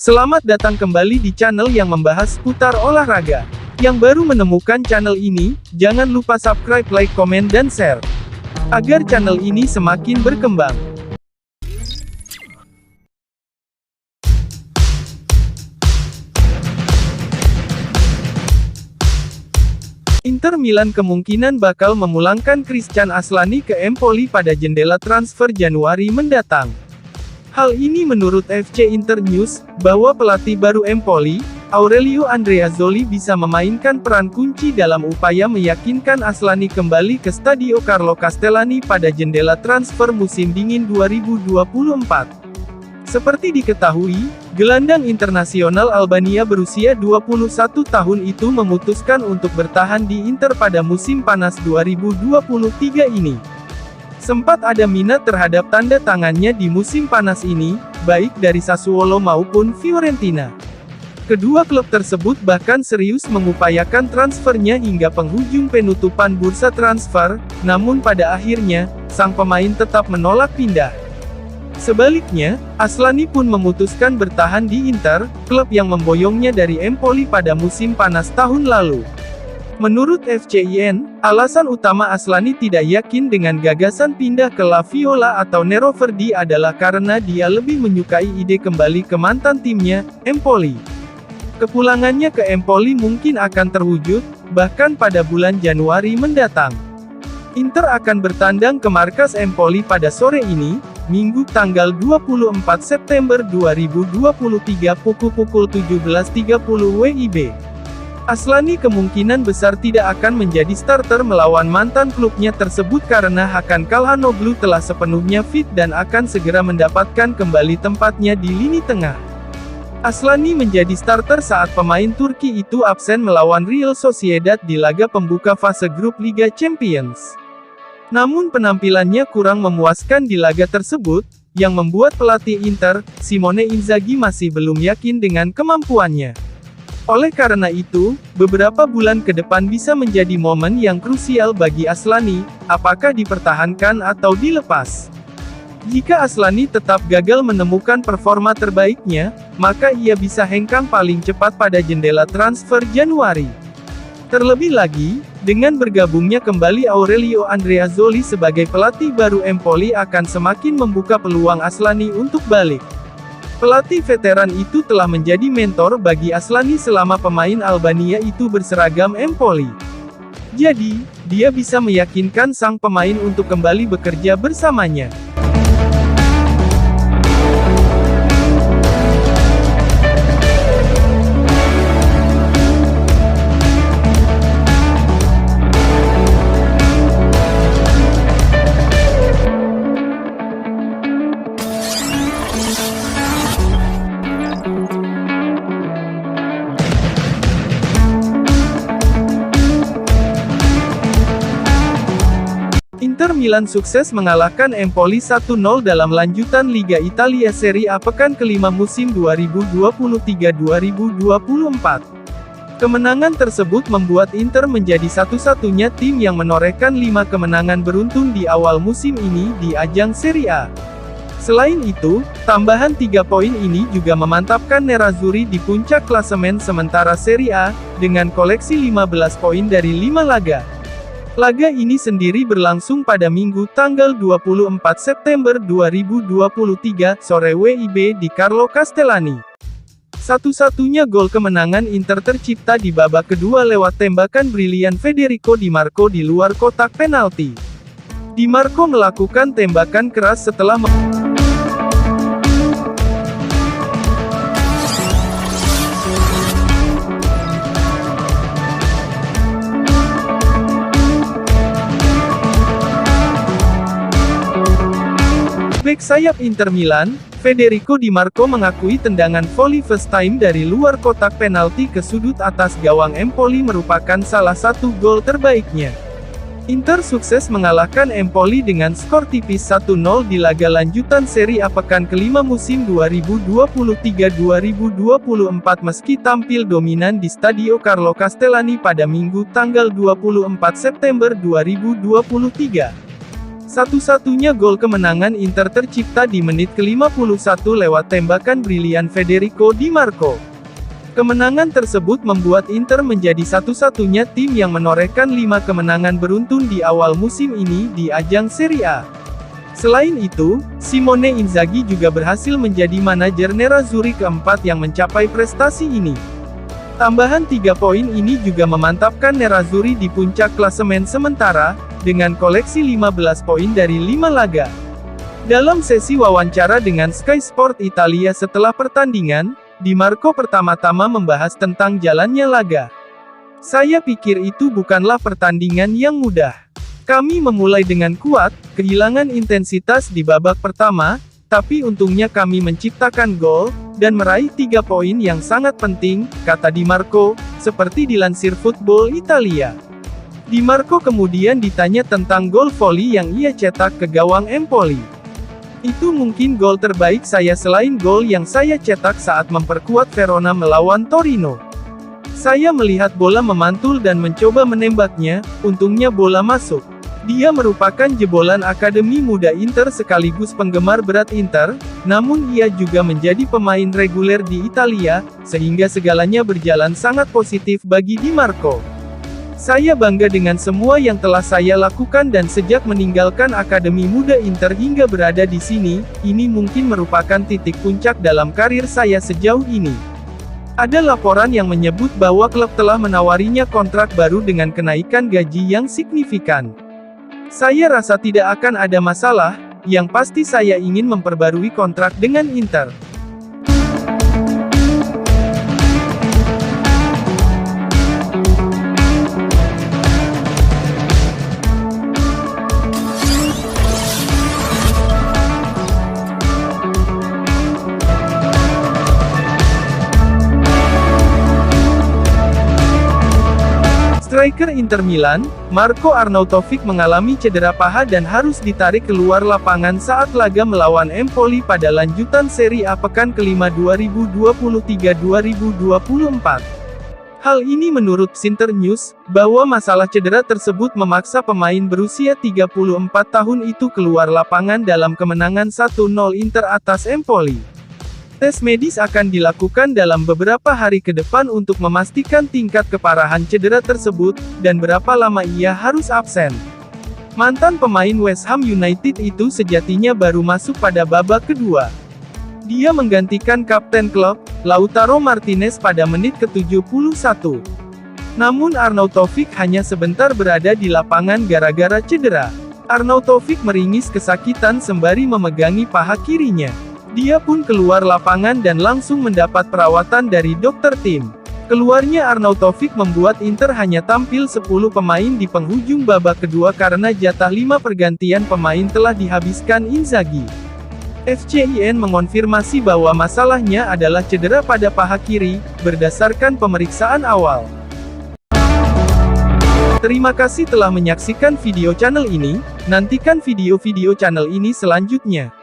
Selamat datang kembali di channel yang membahas seputar olahraga. Yang baru menemukan channel ini, jangan lupa subscribe, like, komen, dan share. Agar channel ini semakin berkembang. Inter Milan kemungkinan bakal memulangkan Christian Aslani ke Empoli pada jendela transfer Januari mendatang. Hal ini menurut FC Inter News, bahwa pelatih baru Empoli, Aurelio Andreazzoli bisa memainkan peran kunci dalam upaya meyakinkan Aslani kembali ke Stadio Carlo Castellani pada jendela transfer musim dingin 2024. Seperti diketahui, gelandang internasional Albania berusia 21 tahun itu memutuskan untuk bertahan di Inter pada musim panas 2023 ini. Sempat ada minat terhadap tanda tangannya di musim panas ini, baik dari Sassuolo maupun Fiorentina. Kedua klub tersebut bahkan serius mengupayakan transfernya hingga penghujung penutupan bursa transfer, namun pada akhirnya, sang pemain tetap menolak pindah. Sebaliknya, Aslani pun memutuskan bertahan di Inter, klub yang memboyongnya dari Empoli pada musim panas tahun lalu. Menurut FCIN, alasan utama Aslani tidak yakin dengan gagasan pindah ke La Viola atau Nero Verdi adalah karena dia lebih menyukai ide kembali ke mantan timnya, Empoli. Kepulangannya ke Empoli mungkin akan terwujud, bahkan pada bulan Januari mendatang. Inter akan bertandang ke markas Empoli pada sore ini, Minggu tanggal 24 September 2023 pukul 17.30 WIB. Aslani kemungkinan besar tidak akan menjadi starter melawan mantan klubnya tersebut karena Hakan Calhanoglu telah sepenuhnya fit dan akan segera mendapatkan kembali tempatnya di lini tengah. Aslani menjadi starter saat pemain Turki itu absen melawan Real Sociedad di laga pembuka fase grup Liga Champions. Namun penampilannya kurang memuaskan di laga tersebut, yang membuat pelatih Inter, Simone Inzaghi masih belum yakin dengan kemampuannya. Oleh karena itu, beberapa bulan ke depan bisa menjadi momen yang krusial bagi Aslani, apakah dipertahankan atau dilepas. Jika Aslani tetap gagal menemukan performa terbaiknya, maka ia bisa hengkang paling cepat pada jendela transfer Januari. Terlebih lagi, dengan bergabungnya kembali Aurelio Andreazzoli sebagai pelatih baru Empoli akan semakin membuka peluang Aslani untuk balik. Pelatih veteran itu telah menjadi mentor bagi Aslani selama pemain Albania itu berseragam Empoli. Jadi, dia bisa meyakinkan sang pemain untuk kembali bekerja bersamanya. Inter Milan sukses mengalahkan Empoli 1-0 dalam lanjutan Liga Italia Serie A pekan kelima musim 2023-2024. Kemenangan tersebut membuat Inter menjadi satu-satunya tim yang menorehkan 5 kemenangan beruntun di awal musim ini di ajang Serie A. Selain itu, tambahan 3 poin ini juga memantapkan Nerazzurri di puncak klasemen sementara Serie A, dengan koleksi 15 poin dari 5 laga. Laga ini sendiri berlangsung pada Minggu tanggal 24 September 2023, sore WIB di Carlo Castellani. Satu-satunya gol kemenangan Inter tercipta di babak kedua lewat tembakan brilian Federico Di Marco di luar kotak penalti. Di Marco melakukan tembakan keras setelah bek sayap Inter Milan, Federico Di Marco mengakui tendangan voli first time dari luar kotak penalti ke sudut atas gawang Empoli merupakan salah satu gol terbaiknya. Inter sukses mengalahkan Empoli dengan skor tipis 1-0 di laga lanjutan Serie A pekan kelima musim 2023-2024 meski tampil dominan di Stadio Carlo Castellani pada Minggu tanggal 24 September 2023. Satu-satunya gol kemenangan Inter tercipta di menit ke-51 lewat tembakan brilian Federico Di Marco. Kemenangan tersebut membuat Inter menjadi satu-satunya tim yang menorehkan 5 kemenangan beruntun di awal musim ini di ajang Serie A. Selain itu, Simone Inzaghi juga berhasil menjadi manajer Nerazzurri keempat yang mencapai prestasi ini. Tambahan 3 poin ini juga memantapkan Nerazzurri di puncak klasemen sementara, dengan koleksi 15 poin dari 5 laga. Dalam sesi wawancara dengan Sky Sport Italia setelah pertandingan, Di Marco pertama-tama membahas tentang jalannya laga. "Saya pikir itu bukanlah pertandingan yang mudah. Kami memulai dengan kuat, kehilangan intensitas di babak pertama, tapi untungnya kami menciptakan gol, dan meraih 3 poin yang sangat penting," kata Di Marco, seperti dilansir Football Italia. Di Marco kemudian ditanya tentang gol voli yang ia cetak ke gawang Empoli. "Itu mungkin gol terbaik saya selain gol yang saya cetak saat memperkuat Verona melawan Torino. Saya melihat bola memantul dan mencoba menembaknya, untungnya bola masuk." Dia merupakan jebolan Akademi Muda Inter sekaligus penggemar berat Inter, namun ia juga menjadi pemain reguler di Italia, sehingga segalanya berjalan sangat positif bagi Di Marco. "Saya bangga dengan semua yang telah saya lakukan dan sejak meninggalkan Akademi Muda Inter hingga berada di sini, ini mungkin merupakan titik puncak dalam karir saya sejauh ini." Ada laporan yang menyebut bahwa klub telah menawarinya kontrak baru dengan kenaikan gaji yang signifikan. "Saya rasa tidak akan ada masalah, yang pasti saya ingin memperbarui kontrak dengan Inter." Striker Inter Milan, Marco Arnautovic mengalami cedera paha dan harus ditarik keluar lapangan saat laga melawan Empoli pada lanjutan Serie A pekan kelima 2023-2024. Hal ini menurut Internews, bahwa masalah cedera tersebut memaksa pemain berusia 34 tahun itu keluar lapangan dalam kemenangan 1-0 Inter atas Empoli. Tes medis akan dilakukan dalam beberapa hari ke depan untuk memastikan tingkat keparahan cedera tersebut, dan berapa lama ia harus absen. Mantan pemain West Ham United itu sejatinya baru masuk pada babak kedua. Dia menggantikan kapten klub, Lautaro Martinez pada menit ke-71. Namun Arnautovic hanya sebentar berada di lapangan gara-gara cedera. Arnautovic meringis kesakitan sembari memegangi paha kirinya. Dia pun keluar lapangan dan langsung mendapat perawatan dari dokter tim. Keluarnya Arnautovic membuat Inter hanya tampil 10 pemain di penghujung babak kedua karena jatah 5 pergantian pemain telah dihabiskan Inzaghi. FCIN mengonfirmasi bahwa masalahnya adalah cedera pada paha kiri, berdasarkan pemeriksaan awal. Terima kasih telah menyaksikan video channel ini, nantikan video-video channel ini selanjutnya.